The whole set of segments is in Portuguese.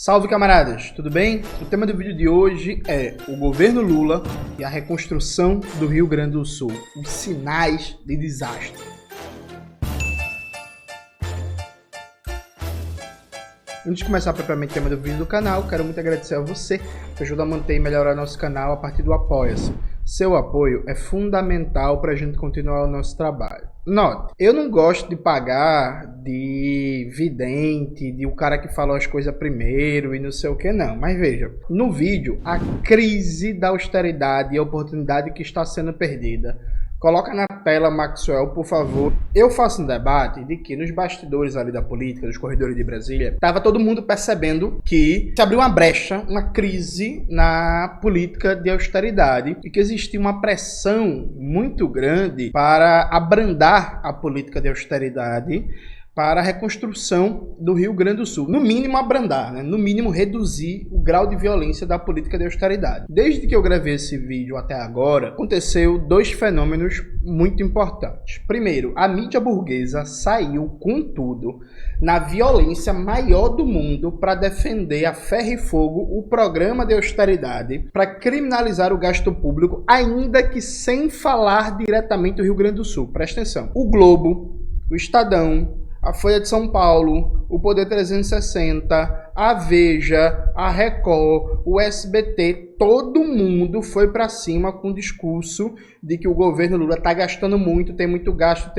Salve, camaradas, tudo bem? O tema do vídeo de hoje é o governo Lula e a reconstrução do Rio Grande do Sul, os sinais de desastre. Antes de começar propriamente o tema do vídeo do canal, quero muito agradecer a você que ajuda a manter e melhorar nosso canal a partir do Apoia-se. Seu apoio é fundamental para a gente continuar o nosso trabalho. Note, eu não gosto de pagar de vidente, de o cara que falou as coisas primeiro e não sei o que não. Mas veja, no vídeo, a crise da austeridade e a oportunidade que está sendo perdida. Coloca na tela, Maxwell, por favor. Eu faço um debate de que nos bastidores ali da política, dos corredores de Brasília, estava todo mundo percebendo que se abriu uma brecha, uma crise na política de austeridade e que existia uma pressão muito grande para abrandar a política de austeridade para a reconstrução do Rio Grande do Sul. No mínimo abrandar, né? No mínimo reduzir o grau de violência da política de austeridade. Desde que eu gravei esse vídeo até agora, aconteceu dois fenômenos muito importantes. Primeiro, a mídia burguesa saiu com tudo na violência maior do mundo para defender a ferro e fogo o programa de austeridade, para criminalizar o gasto público, ainda que sem falar diretamente do Rio Grande do Sul. Presta atenção. O Globo, o Estadão, a Folha de São Paulo, o Poder 360, a Veja, a Record, o SBT, todo mundo foi para cima com o discurso de que o governo Lula está gastando muito, tem muito gasto,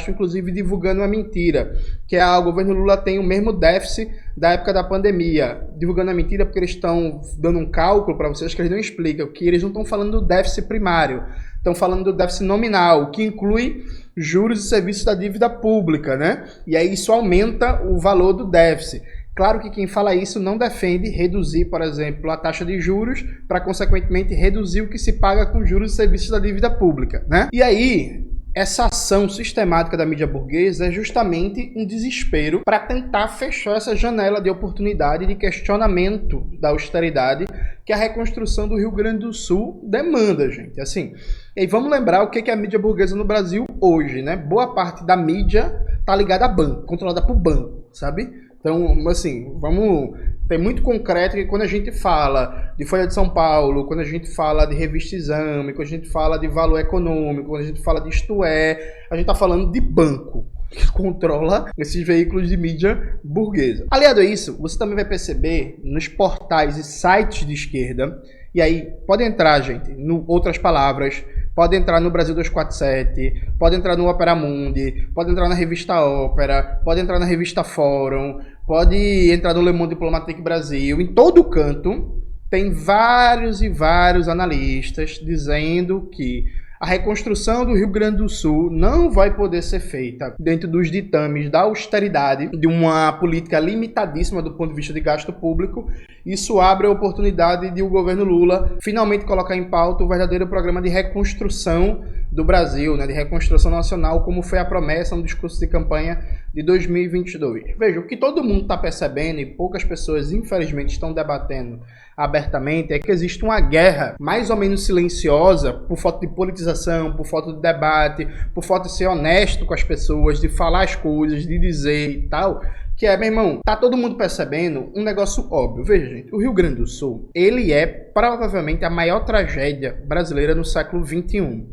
inclusive divulgando uma mentira, que o governo Lula tem o mesmo déficit da época da pandemia. Divulgando a mentira porque eles estão dando um cálculo para vocês que eles não explicam, que eles não estão falando do déficit primário, estão falando do déficit nominal, que inclui juros e serviços da dívida pública, né? E aí isso aumenta o valor do déficit. Claro que quem fala isso não defende reduzir, por exemplo, a taxa de juros para, consequentemente, reduzir o que se paga com juros e serviços da dívida pública, né? E aí, essa ação sistemática da mídia burguesa é justamente um desespero para tentar fechar essa janela de oportunidade de questionamento da austeridade que a reconstrução do Rio Grande do Sul demanda, gente. Assim, e vamos lembrar o que é a mídia burguesa no Brasil hoje, né? Boa parte da mídia tá ligada a banco, controlada por banco, sabe? Então, assim, vamos ter muito concreto que quando a gente fala de Folha de São Paulo, quando a gente fala de Revista Exame, quando a gente fala de Valor Econômico, quando a gente fala de Isto É, a gente está falando de banco que controla esses veículos de mídia burguesa. Aliado a isso, você também vai perceber nos portais e sites de esquerda, e aí pode entrar, gente, outras palavras, pode entrar no Brasil 247, pode entrar no Opera Mundi, pode entrar na revista Ópera, pode entrar na revista Fórum, pode entrar no Le Monde Diplomatique Brasil. Em todo canto tem vários e vários analistas dizendo que a reconstrução do Rio Grande do Sul não vai poder ser feita dentro dos ditames da austeridade, de uma política limitadíssima do ponto de vista de gasto público. Isso abre a oportunidade de o governo Lula finalmente colocar em pauta o verdadeiro programa de reconstrução do Brasil, né, de reconstrução nacional, como foi a promessa no discurso de campanha de 2022. Veja, o que todo mundo está percebendo e poucas pessoas, infelizmente, estão debatendo abertamente é que existe uma guerra mais ou menos silenciosa por falta de politização, por falta de debate, por falta de ser honesto com as pessoas, de falar as coisas, de dizer e tal, que é, meu irmão, tá todo mundo percebendo um negócio óbvio. Veja, gente, o Rio Grande do Sul, ele é provavelmente a maior tragédia brasileira no século XXI.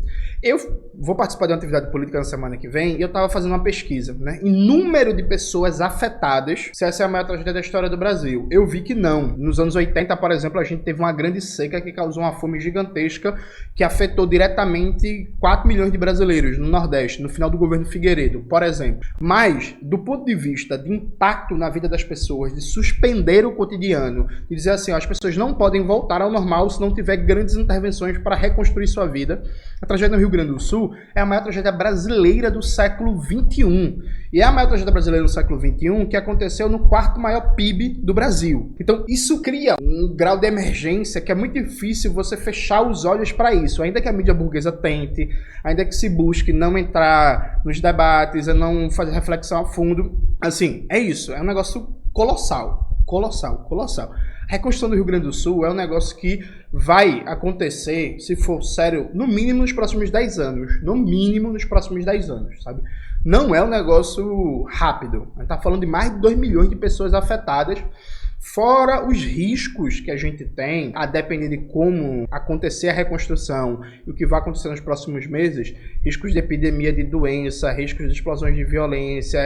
Eu vou participar de uma atividade política na semana que vem e eu estava fazendo uma pesquisa, né? Em número de pessoas afetadas, se essa é a maior tragédia da história do Brasil. Eu vi que não. Nos anos 80, por exemplo, a gente teve uma grande seca que causou uma fome gigantesca que afetou diretamente 4 milhões de brasileiros no Nordeste, no final do governo Figueiredo, por exemplo. Mas, do ponto de vista de impacto na vida das pessoas, de suspender o cotidiano, de dizer assim, ó, as pessoas não podem voltar ao normal se não tiver grandes intervenções para reconstruir sua vida, a tragédia no Rio Grande do Sul é a maior tragédia brasileira do século XXI. E é a maior tragédia brasileira do século XXI que aconteceu no quarto maior PIB do Brasil. Então, isso cria um grau de emergência que é muito difícil você fechar os olhos para isso. Ainda que a mídia burguesa tente, ainda que se busque não entrar nos debates, não fazer reflexão a fundo. Assim, é isso. É um negócio colossal. Colossal. A reconstrução do Rio Grande do Sul é um negócio que vai acontecer, se for sério, no mínimo nos próximos 10 anos. No mínimo nos próximos 10 anos, sabe? Não é um negócio rápido. A gente tá falando de mais de 2 milhões de pessoas afetadas Fora os riscos que a gente tem, a depender de como acontecer a reconstrução e o que vai acontecer nos próximos meses, riscos de epidemia de doença, riscos de explosões de violência,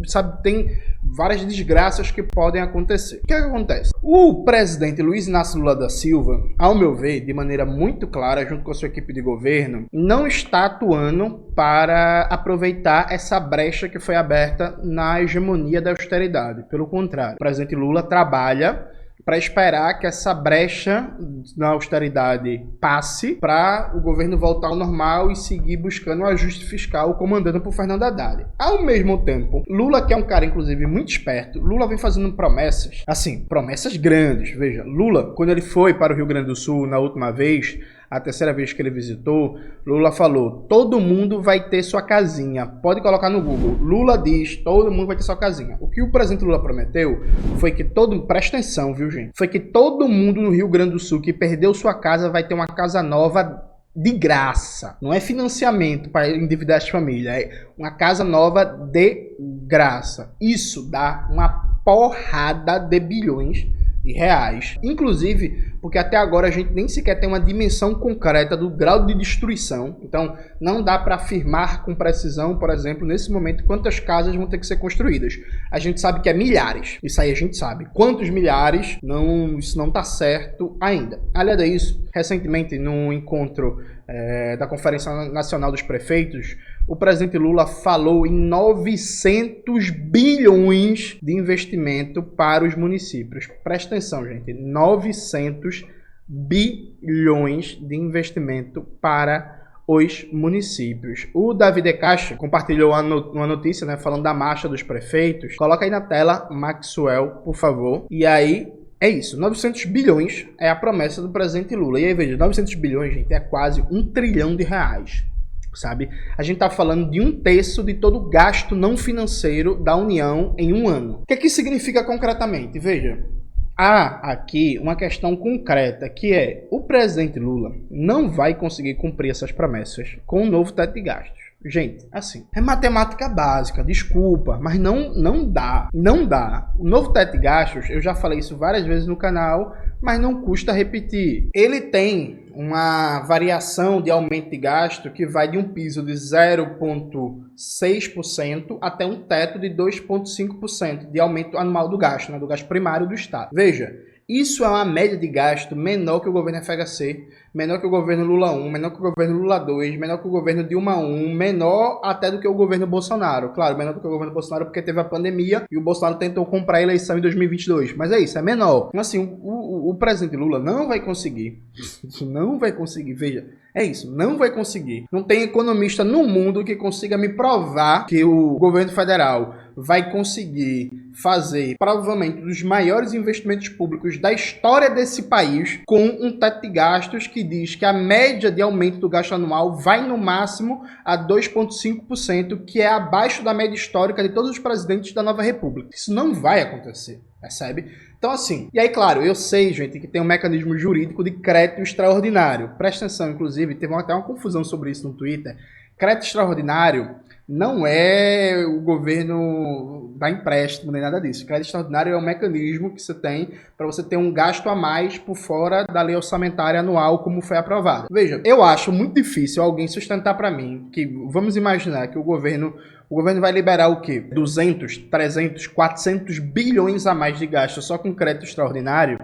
sabe, tem várias desgraças que podem acontecer. O que acontece? O presidente Luiz Inácio Lula da Silva, ao meu ver, de maneira muito clara, junto com a sua equipe de governo, não está atuando para aproveitar essa brecha que foi aberta na hegemonia da austeridade. Pelo contrário, o presidente Lula trabalha para esperar que essa brecha na austeridade passe para o governo voltar ao normal e seguir buscando um ajuste fiscal comandado por Fernando Haddad. Ao mesmo tempo, Lula, que é um cara inclusive muito esperto, Lula vem fazendo promessas, assim, promessas grandes. Veja, Lula, quando ele foi para o Rio Grande do Sul na última vez, a terceira vez que ele visitou, Lula falou: todo mundo vai ter sua casinha. Pode colocar no Google. Lula diz: todo mundo vai ter sua casinha. O que o presidente Lula prometeu foi que presta atenção, viu, gente? Foi que todo mundo no Rio Grande do Sul que perdeu sua casa vai ter uma casa nova de graça. Não é financiamento para endividar as famílias, é uma casa nova de graça. Isso dá uma porrada de bilhões de reais. Inclusive, porque até agora a gente nem sequer tem uma dimensão concreta do grau de destruição. Então, não dá para afirmar com precisão, por exemplo, nesse momento, quantas casas vão ter que ser construídas. A gente sabe que é milhares. Isso aí a gente sabe. Quantos milhares? Não, isso não está certo ainda. Além disso, recentemente, num encontro da Conferência Nacional dos Prefeitos, o presidente Lula falou em 900 bilhões de investimento para os municípios. Presta atenção, gente. 900 bilhões de investimento para os municípios. O David de Castro compartilhou uma notícia, né, falando da marcha dos prefeitos. Coloca aí na tela, Maxwell, por favor. E aí, é isso. 900 bilhões é a promessa do presidente Lula. E aí, veja, 900 bilhões, gente, é quase R$1 trilhão. Sabe? A gente está falando de 1/3 de todo o gasto não financeiro da União em um ano. O que é que significa concretamente? Veja, há aqui uma questão concreta, que é: o presidente Lula não vai conseguir cumprir essas promessas com o novo teto de gastos. Gente, assim, é matemática básica, desculpa, mas não dá. O novo teto de gastos, eu já falei isso várias vezes no canal, mas não custa repetir. Ele tem uma variação de aumento de gasto que vai de um piso de 0,6% até um teto de 2,5% de aumento anual do gasto, né, do gasto primário do Estado. Veja, isso é uma média de gasto menor que o governo FHC, menor que o governo Lula 1, menor que o governo Lula 2, menor que o governo Dilma 1, menor até do que o governo Bolsonaro. Claro, menor do que o governo Bolsonaro porque teve a pandemia e o Bolsonaro tentou comprar a eleição em 2022. Mas é isso, é menor. Então, assim, o presidente Lula não vai conseguir. Não vai conseguir, veja. É isso, não vai conseguir. Não tem economista no mundo que consiga me provar que o governo federal vai conseguir fazer, provavelmente, um dos maiores investimentos públicos da história desse país, com um teto de gastos que diz que a média de aumento do gasto anual vai no máximo a 2,5%, que é abaixo da média histórica de todos os presidentes da nova república. Isso não vai acontecer, percebe? Então, assim, e aí, claro, eu sei, gente, que tem um mecanismo jurídico de crédito extraordinário. Presta atenção, inclusive, teve até uma confusão sobre isso no Twitter. Crédito extraordinário não é o governo dar empréstimo nem nada disso. Crédito extraordinário é um mecanismo que você tem para você ter um gasto a mais por fora da lei orçamentária anual, como foi aprovado. Veja, eu acho muito difícil alguém sustentar para mim que, vamos imaginar que o governo vai liberar o quê? 200, 300, 400 bilhões a mais de gasto só com crédito extraordinário?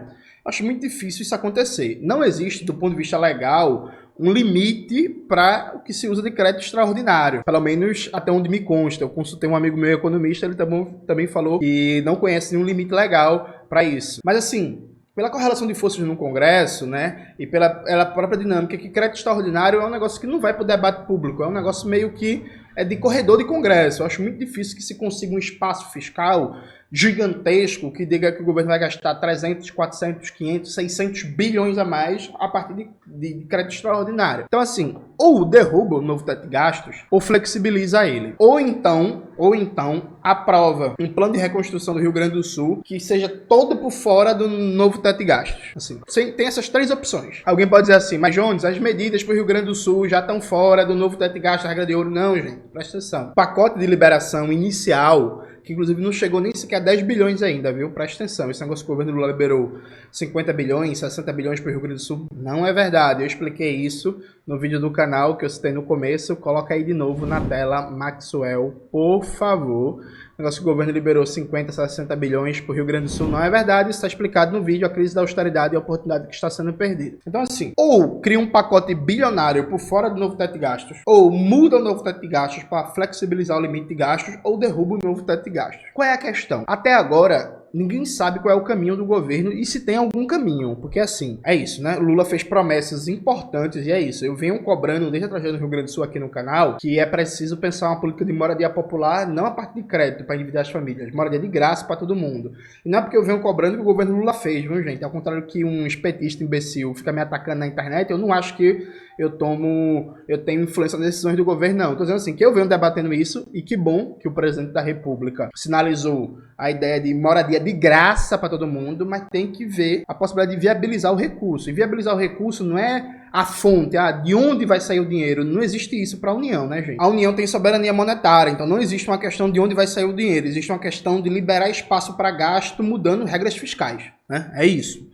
Acho muito difícil isso acontecer. Não existe, do ponto de vista legal, um limite para o que se usa de crédito extraordinário. Pelo menos até onde me consta. Eu consultei um amigo meu economista, ele também falou que não conhece nenhum limite legal para isso. Mas assim, pela correlação de forças no Congresso, né, e pela própria dinâmica, que crédito extraordinário é um negócio que não vai para o debate público, é um negócio meio que é de corredor de Congresso. Eu acho muito difícil que se consiga um espaço fiscal gigantesco que diga que o governo vai gastar 300, 400, 500, 600 bilhões a mais a partir de crédito extraordinário. Então, assim, ou derruba o novo teto de gastos, ou flexibiliza ele. Ou então aprova um plano de reconstrução do Rio Grande do Sul que seja todo por fora do novo teto de gastos. Assim, tem essas três opções. Alguém pode dizer assim: mas Jones, as medidas para o Rio Grande do Sul já estão fora do novo teto de gastos, a regra de ouro. Não, gente, presta atenção. O pacote de liberação inicial que inclusive não chegou nem sequer a 10 bilhões ainda, viu? Presta atenção, esse negócio que o governo Lula liberou 50 bilhões, 60 bilhões para o Rio Grande do Sul, não é verdade. Eu expliquei isso no vídeo do canal que eu citei no começo, coloca aí de novo na tela, Maxwell, por favor. O negócio que o governo liberou 50, 60 bilhões para o Rio Grande do Sul não é verdade, isso está explicado no vídeo, a crise da austeridade e a oportunidade que está sendo perdida. Então assim, ou cria um pacote bilionário por fora do novo teto de gastos, ou muda o novo teto de gastos para flexibilizar o limite de gastos, ou derruba o novo teto de gastos. Qual é a questão? Até agora, ninguém sabe qual é o caminho do governo e se tem algum caminho, porque assim, é isso, né? Lula fez promessas importantes e é isso. Eu venho cobrando desde a tragédia do Rio Grande do Sul aqui no canal que é preciso pensar uma política de moradia popular, não a parte de crédito para endividar as famílias, moradia de graça para todo mundo. E não é porque eu venho cobrando que o governo Lula fez, viu, gente? Ao contrário que um petista imbecil fica me atacando na internet, eu não acho que eu tenho influência nas decisões do governo, não. Estou dizendo assim, que eu venho debatendo isso e que bom que o presidente da República sinalizou a ideia de moradia de graça para todo mundo, mas tem que ver a possibilidade de viabilizar o recurso. E viabilizar o recurso não é a fonte, de onde vai sair o dinheiro. Não existe isso para a União, né, gente? A União tem soberania monetária, então não existe uma questão de onde vai sair o dinheiro, existe uma questão de liberar espaço para gasto mudando regras fiscais, né? É isso.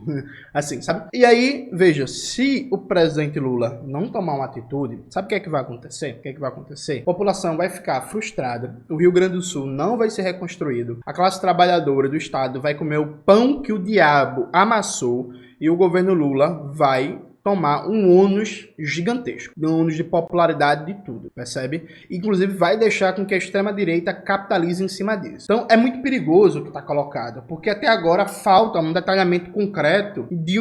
Assim, sabe? E aí, veja, se o presidente Lula não tomar uma atitude, sabe o que é que vai acontecer? O que é que vai acontecer? A população vai ficar frustrada, o Rio Grande do Sul não vai ser reconstruído, a classe trabalhadora do estado vai comer o pão que o diabo amassou e o governo Lula vai tomar um ônus gigantesco, um ônus de popularidade de tudo, percebe? Inclusive vai deixar com que a extrema-direita capitalize em cima disso. Então é muito perigoso o que está colocado, porque até agora falta um detalhamento concreto de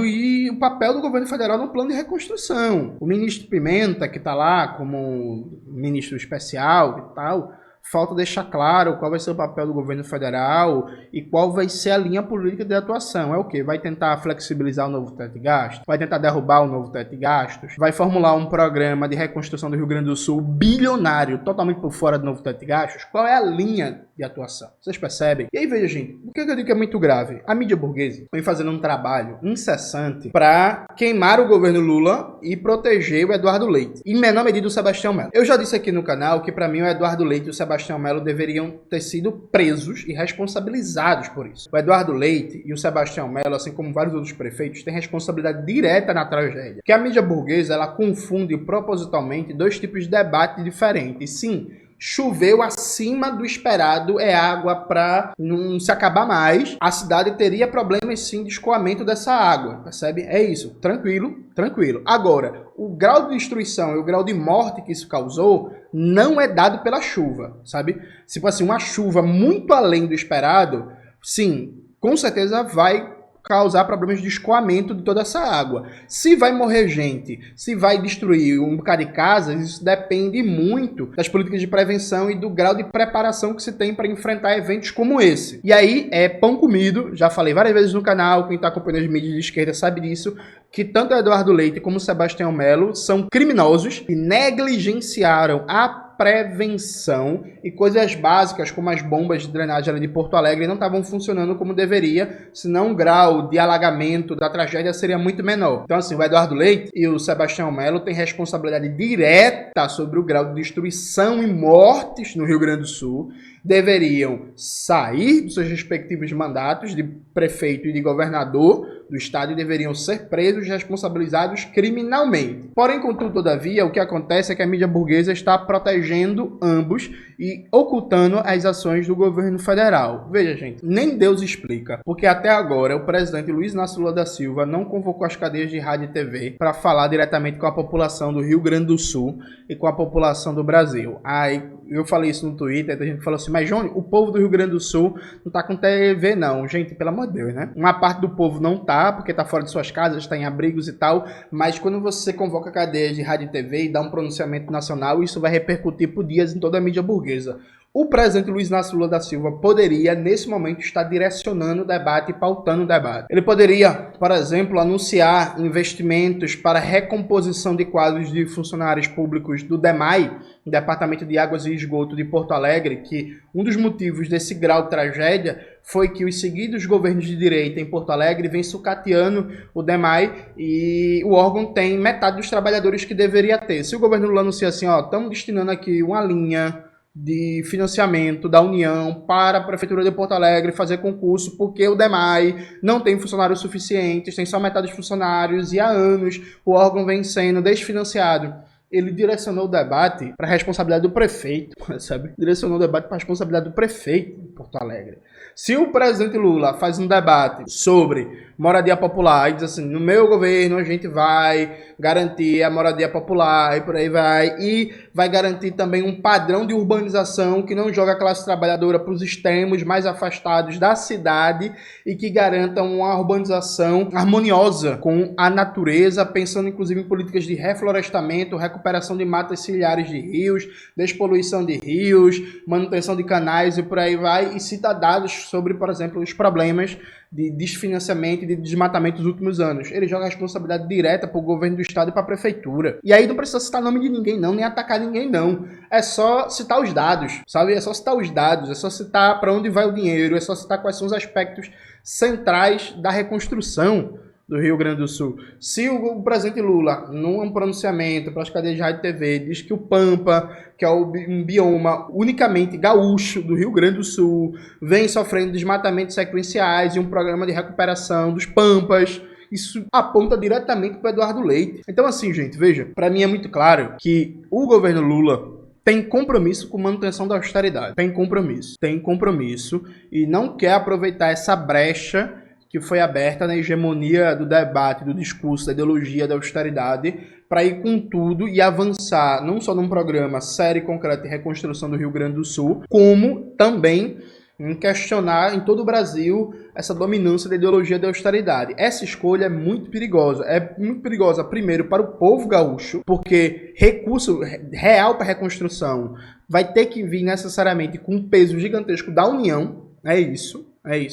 o papel do governo federal no plano de reconstrução. O ministro Pimenta, que está lá como ministro especial e tal, falta deixar claro qual vai ser o papel do governo federal e qual vai ser a linha política de atuação. É o quê? Vai tentar flexibilizar o novo teto de gastos? Vai tentar derrubar o novo teto de gastos? Vai formular um programa de reconstrução do Rio Grande do Sul bilionário, totalmente por fora do novo teto de gastos? Qual é a linha de atuação? Vocês percebem? E aí, veja, gente, por que eu digo que é muito grave? A mídia burguesa vem fazendo um trabalho incessante para queimar o governo Lula e proteger o Eduardo Leite, em menor medida o Sebastião Melo. Eu já disse aqui no canal que para mim o Eduardo Leite e o Sebastião Melo deveriam ter sido presos e responsabilizados por isso. O Eduardo Leite e o Sebastião Melo, assim como vários outros prefeitos, têm responsabilidade direta na tragédia. Que a mídia burguesa, ela confunde propositalmente dois tipos de debate diferentes. Sim, choveu acima do esperado, é água para não se acabar mais. A cidade teria problemas sim de escoamento dessa água, percebe? É isso, tranquilo, tranquilo. Agora, o grau de destruição e o grau de morte que isso causou não é dado pela chuva, sabe? Se fosse uma chuva muito além do esperado, sim, com certeza vai causar problemas de escoamento de toda essa água. Se vai morrer gente, se vai destruir um bocado de casas, isso depende muito das políticas de prevenção e do grau de preparação que se tem para enfrentar eventos como esse. E aí é pão comido, já falei várias vezes no canal, quem está acompanhando as mídias de esquerda sabe disso, que tanto Eduardo Leite como Sebastião Melo são criminosos e negligenciaram a prevenção e coisas básicas como as bombas de drenagem ali de Porto Alegre não estavam funcionando como deveria, senão o grau de alagamento da tragédia seria muito menor. Então assim, o Eduardo Leite e o Sebastião Melo têm responsabilidade direta sobre o grau de destruição e mortes no Rio Grande do Sul, deveriam sair dos seus respectivos mandatos de prefeito e de governador do estado e deveriam ser presos e responsabilizados criminalmente. Porém, contudo, todavia, o que acontece é que a mídia burguesa está protegendo ambos e ocultando as ações do governo federal. Veja, gente, nem Deus explica, porque até agora o presidente Luiz Inácio Lula da Silva não convocou as cadeias de rádio e TV para falar diretamente com a população do Rio Grande do Sul e com a população do Brasil. Aí eu falei isso no Twitter, a gente falou assim, mas Johnny, o povo do Rio Grande do Sul não tá com TV não. Gente, pelo amor de Deus, né? Uma parte do povo não tá, porque tá fora de suas casas, está em abrigos e tal, mas quando você convoca cadeias de rádio e TV e dá um pronunciamento nacional, isso vai repercutir por dias em toda a mídia burguesa. O presidente Luiz Inácio Lula da Silva poderia, nesse momento, estar direcionando o debate e pautando o debate. Ele poderia, por exemplo, anunciar investimentos para recomposição de quadros de funcionários públicos do DEMAI, Departamento de Águas e Esgoto de Porto Alegre, que um dos motivos desse grau de tragédia foi que os seguidos governos de direita em Porto Alegre vêm sucateando o DEMAI e o órgão tem metade dos trabalhadores que deveria ter. Se o governo Lula anuncia assim, ó, estamos destinando aqui uma linha de financiamento da União para a Prefeitura de Porto Alegre fazer concurso, porque o DEMAI não tem funcionários suficientes, tem só metade dos funcionários e há anos o órgão vem sendo desfinanciado. Ele direcionou o debate para a responsabilidade do prefeito, sabe? Direcionou o debate para a responsabilidade do prefeito de Porto Alegre. Se o presidente Lula faz um debate sobre moradia popular e diz assim, no meu governo a gente vai garantir a moradia popular e por aí vai, e vai garantir também um padrão de urbanização que não joga a classe trabalhadora para os extremos mais afastados da cidade e que garanta uma urbanização harmoniosa com a natureza, pensando inclusive em políticas de reflorestamento, recuperação de matas ciliares de rios, despoluição de rios, manutenção de canais e por aí vai, e cita dados sobre, por exemplo, os problemas de desfinanciamento e de desmatamento dos últimos anos. Ele joga a responsabilidade direta para o governo do estado e para a prefeitura. E aí não precisa citar nome de ninguém não, nem atacar ninguém não. É só citar os dados, sabe? É só citar os dados, é só citar para onde vai o dinheiro, é só citar quais são os aspectos centrais da reconstrução do Rio Grande do Sul. Se o presidente Lula, num pronunciamento para as cadeias de rádio e TV, diz que o Pampa, que é um bioma unicamente gaúcho do Rio Grande do Sul, vem sofrendo desmatamentos sequenciais e um programa de recuperação dos Pampas, isso aponta diretamente para Eduardo Leite. Então assim, gente, veja, para mim é muito claro que o governo Lula tem compromisso com manutenção da austeridade. Tem compromisso e não quer aproveitar essa brecha que foi aberta na hegemonia do debate, do discurso, da ideologia da austeridade, para ir com tudo e avançar não só num programa sério e concreto de reconstrução do Rio Grande do Sul, como também em questionar em todo o Brasil essa dominância da ideologia da austeridade. Essa escolha é muito perigosa. É muito perigosa, primeiro, para o povo gaúcho, porque recurso real para reconstrução vai ter que vir necessariamente com um peso gigantesco da União, é isso.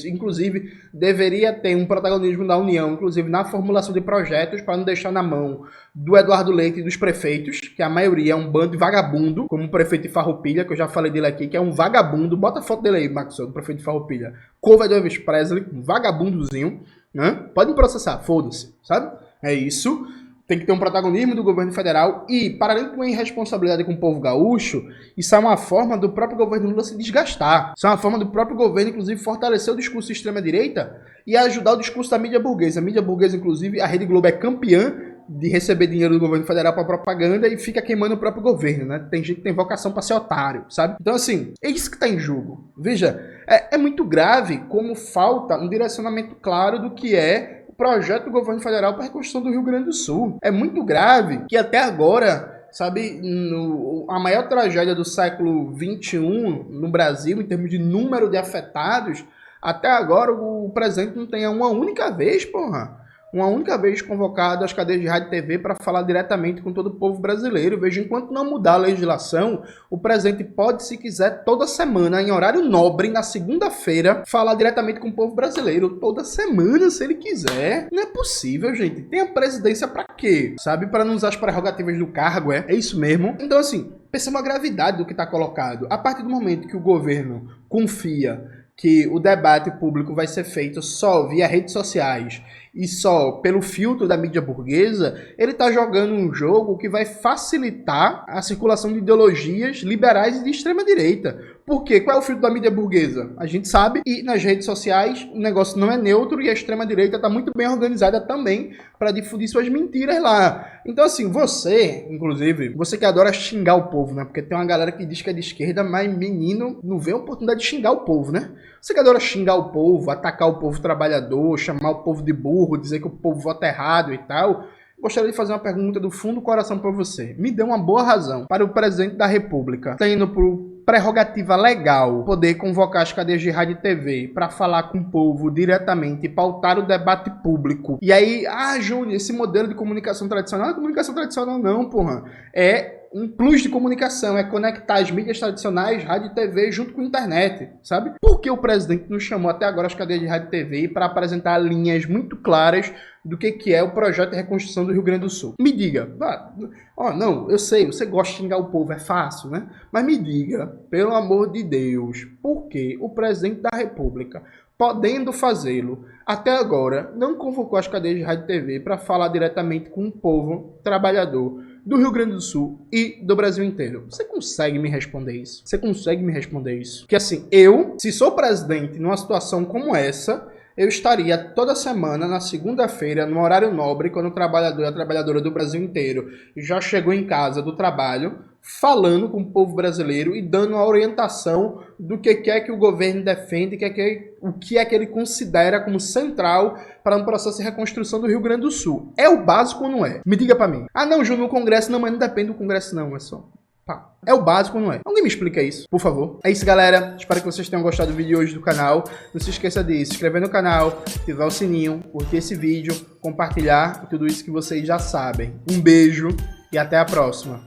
Inclusive, deveria ter um protagonismo da União, inclusive na formulação de projetos, para não deixar na mão do Eduardo Leite e dos prefeitos, que a maioria é um bando de vagabundo, como o prefeito de Farroupilha, que eu já falei dele aqui, que é um vagabundo. Bota a foto dele aí, Maxwell, do prefeito de Farroupilha. Cover do Elvis Presley, um vagabundozinho, né? Pode me processar, foda-se, sabe? É isso. Tem que ter um protagonismo do governo federal e, para além de uma irresponsabilidade com o povo gaúcho, isso é uma forma do próprio governo Lula se desgastar. Isso é uma forma do próprio governo, inclusive, fortalecer o discurso de extrema-direita e ajudar o discurso da mídia burguesa. A mídia burguesa, inclusive, a Rede Globo é campeã de receber dinheiro do governo federal para propaganda e fica queimando o próprio governo, né? Tem gente que tem vocação para ser otário, sabe? Então, assim, é isso que está em jogo. Veja, é muito grave como falta um direcionamento claro do que é projeto do governo federal para a reconstrução do Rio Grande do Sul. É muito grave que até agora, sabe, a maior tragédia do século XXI no Brasil, em termos de número de afetados, até agora o presidente não tenha uma única vez convocado às cadeias de rádio e TV para falar diretamente com todo o povo brasileiro. Veja, enquanto não mudar a legislação, o presidente pode, se quiser, toda semana, em horário nobre, na segunda-feira, falar diretamente com o povo brasileiro. Toda semana, se ele quiser. Não é possível, gente. Tem a presidência para quê? Sabe? Para não usar as prerrogativas do cargo, é isso mesmo. Então, assim, perceba a gravidade do que está colocado. A partir do momento que o governo confia que o debate público vai ser feito só via redes sociais e só pelo filtro da mídia burguesa, ele está jogando um jogo que vai facilitar a circulação de ideologias liberais e de extrema-direita. Por quê? Qual é o filtro da mídia burguesa? A gente sabe, e nas redes sociais o negócio não é neutro e a extrema-direita está muito bem organizada também para difundir suas mentiras lá. Então, assim, você, inclusive, você que adora xingar o povo, né? Porque tem uma galera que diz que é de esquerda, mas menino não vê a oportunidade de xingar o povo, né? Você que adora xingar o povo, atacar o povo trabalhador, chamar o povo de burro, dizer que o povo vota errado e tal, gostaria de fazer uma pergunta do fundo do coração para você. Me dê uma boa razão para o presidente da República, tendo por prerrogativa legal poder convocar as cadeias de rádio e TV para falar com o povo diretamente e pautar o debate público. E aí, Júnior, esse modelo de comunicação tradicional não é comunicação tradicional não, porra. É um plus de comunicação, é conectar as mídias tradicionais, rádio e TV, junto com a internet, sabe? Por que o presidente não chamou até agora as cadeias de rádio e TV para apresentar linhas muito claras do que é o projeto de reconstrução do Rio Grande do Sul? Me diga. Não, eu sei, você gosta de xingar o povo, é fácil, né? Mas me diga, pelo amor de Deus, por que o presidente da República, podendo fazê-lo, até agora não convocou as cadeias de rádio e TV para falar diretamente com o povo trabalhador do Rio Grande do Sul e do Brasil inteiro? Você consegue me responder isso? Você consegue me responder isso? Que assim, eu, se sou presidente numa situação como essa, eu estaria toda semana, na segunda-feira, no horário nobre, quando o trabalhador e a trabalhadora do Brasil inteiro já chegou em casa do trabalho, falando com o povo brasileiro e dando uma orientação do que é que o governo defende, o que é que ele considera como central para um processo de reconstrução do Rio Grande do Sul. É o básico ou não é? Me diga pra mim. Ah não, Ju, no Congresso não, mas não depende do Congresso não, é só... Pá. É o básico, não é? Alguém me explica isso, por favor. É isso, galera. Espero que vocês tenham gostado do vídeo hoje do canal. Não se esqueça de se inscrever no canal, ativar o sininho, curtir esse vídeo, compartilhar e tudo isso que vocês já sabem. Um beijo e até a próxima.